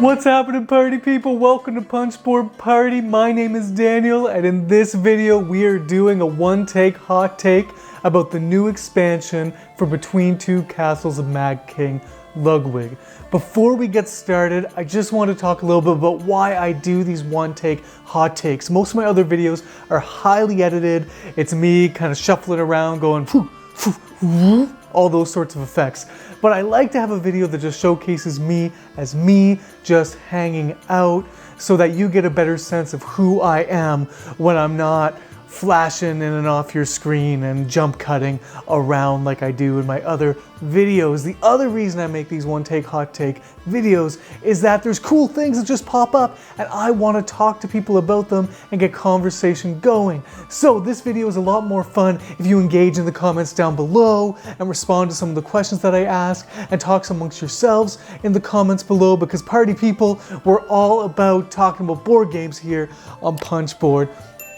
What's happening, party people? Welcome to Punchboard Party. My name is Daniel, and in this video we are doing a one-take hot take about the new expansion for Between Two Castles of Mad King Ludwig. Before we get started, I just want to talk a little bit about why I do these one-take hot takes. Most of my other videos are highly edited. It's me kind of shuffling around going phoo, phoo, phoo, all those sorts of effects. But I like to have a video that just showcases me as me, just hanging out, so that you get a better sense of who I am when I'm not flashing in and off your screen and jump cutting around like I do in my other videos. The other reason I make these one-take hot take videos is that there's cool things that just pop up and I want to talk to people about them and get conversation going. So this video is a lot more fun if you engage in the comments down below and respond to some of the questions that I ask and talk amongst yourselves in the comments below, because party people, we're all about talking about board games here on Punchboard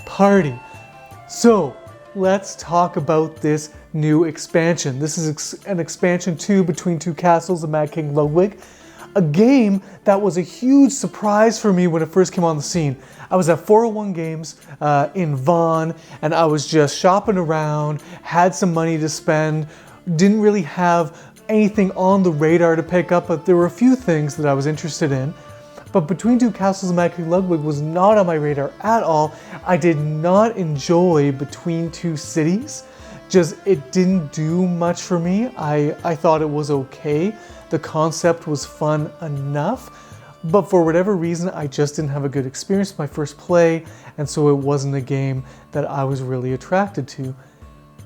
Party. So let's talk about this new expansion. This is an expansion to Between Two Castles of Mad King Ludwig, a game that was a huge surprise for me when it first came on the scene. I was at 401 Games in Vaughan, and I was just shopping around, had some money to spend, didn't really have anything on the radar to pick up, but there were a few things that I was interested in. But Between Two Castles of Mad King Ludwig was not on my radar at all. I did not enjoy Between Two Cities. It didn't do much for me. I thought it was okay. The concept was fun enough, but for whatever reason, I just didn't have a good experience with my first play, and so it wasn't a game that I was really attracted to.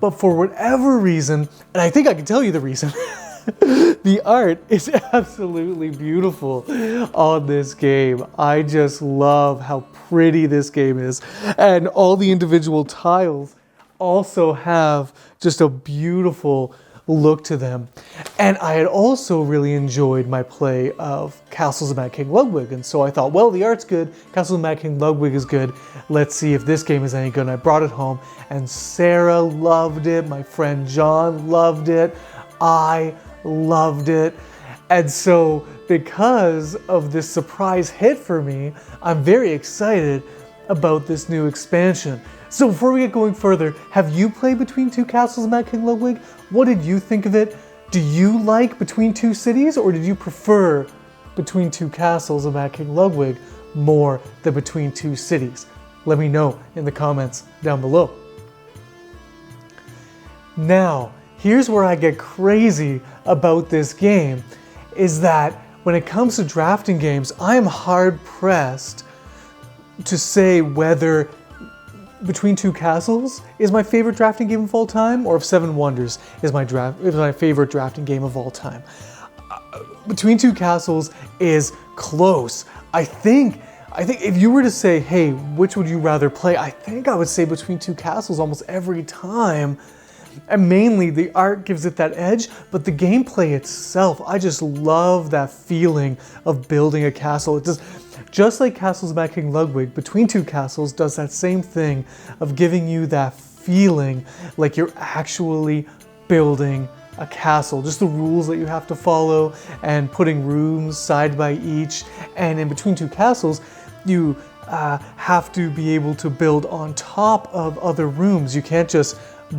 But for whatever reason, and I think I can tell you the reason, the art is absolutely beautiful on this game. I just love how pretty this game is, and all the individual tiles also have just a beautiful look to them. And I had also really enjoyed my play of Castles of Mad King Ludwig, and so I thought, well, the art's good, Castles of Mad King Ludwig is good, let's see if this game is any good. And I brought it home, and Sarah loved it, my friend John loved it, I loved it. And so because of this surprise hit for me, I'm very excited about this new expansion. So before we get going further, have you played Between Two Castles of Mad King Ludwig? What did you think of it? Do you like Between Two Cities, or did you prefer Between Two Castles of Mad King Ludwig more than Between Two Cities? Let me know in the comments down below. Now, here's where I get crazy about this game, is that when it comes to drafting games, I am hard pressed to say whether Between Two Castles is my favorite drafting game of all time, or if Seven Wonders is my favorite drafting game of all time. Between Two Castles is close. I think if you were to say, hey, which would you rather play? I think I would say Between Two Castles almost every time. And mainly the art gives it that edge, but the gameplay itself, I just love that feeling of building a castle. It just like Castles of Mad King Ludwig, Between Two Castles does that same thing of giving you that feeling like you're actually building a castle. Just the rules that you have to follow and putting rooms side by each. And in Between Two Castles, you have to be able to build on top of other rooms. You can't just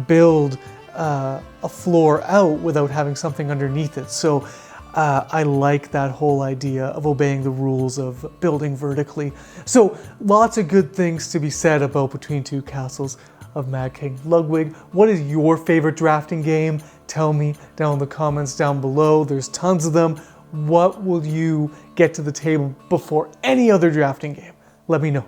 build a floor out without having something underneath it. So I like that whole idea of obeying the rules of building vertically. So lots of good things to be said about Between Two Castles of Mad King Ludwig. What is your favorite drafting game? Tell me down in the comments down below. There's tons of them. What will you get to the table before any other drafting game? Let me know.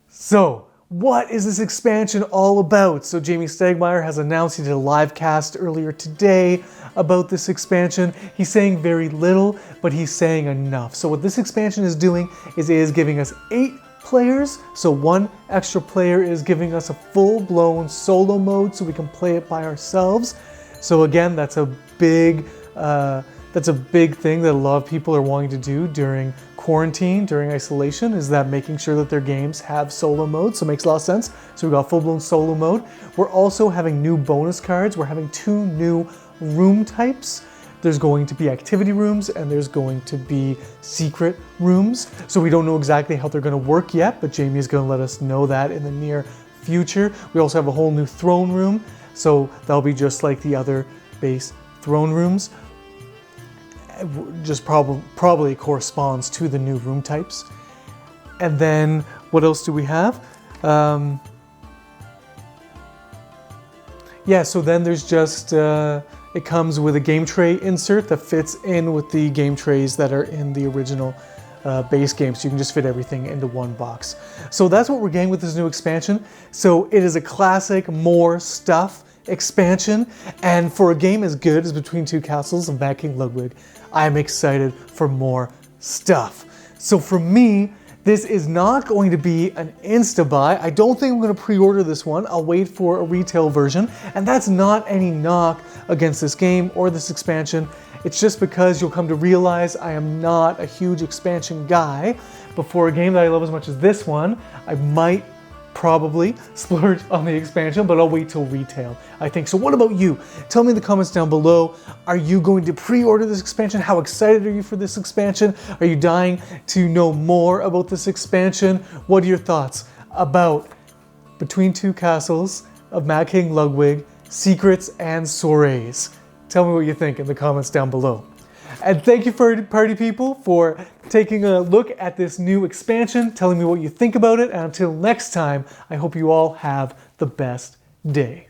So, what is this expansion all about? So Jamie Stegmaier has announced he did a live cast earlier today about this expansion. He's saying very little, but he's saying enough. So what this expansion is doing is it is giving us 8 players. So 1 extra player is giving us a full-blown solo mode so we can play it by ourselves. So again, that's a big thing that a lot of people are wanting to do during quarantine, during isolation, is that making sure that their games have solo mode. So it makes a lot of sense. So we got full-blown solo mode. We're also having new bonus cards. We're having 2 new room types there's going to be activity rooms and there's going to be secret rooms. So we don't know exactly how they're going to work yet, but Jamie is going to let us know that in the near future. We also have a whole new throne room, so that'll be just like the other base throne rooms. Just probably corresponds to the new room types. And then what else do we have? Yeah, so then there's just, it comes with a game tray insert that fits in with the game trays that are in the original base game, so you can just fit everything into one box. So that's what we're getting with this new expansion. So it is a classic more stuff expansion, and for a game as good as Between Two Castles of Mad King Ludwig, I'm excited for more stuff. So for me, this is not going to be an insta-buy. I don't think I'm going to pre-order this one. I'll wait for a retail version, and that's not any knock against this game or this expansion. It's just because you'll come to realize I am not a huge expansion guy. But for a game that I love as much as this one, I might probably splurge on the expansion, but I'll wait till retail, I think. So what about you? Tell me in the comments down below. Are you going to pre-order this expansion? How excited are you for this expansion? Are you dying to know more about this expansion? What are your thoughts about Between Two Castles of Mad King Ludwig, Secrets and Soirees? Tell me what you think in the comments down below. And thank you, party people, for taking a look at this new expansion, telling me what you think about it, and until next time, I hope you all have the best day.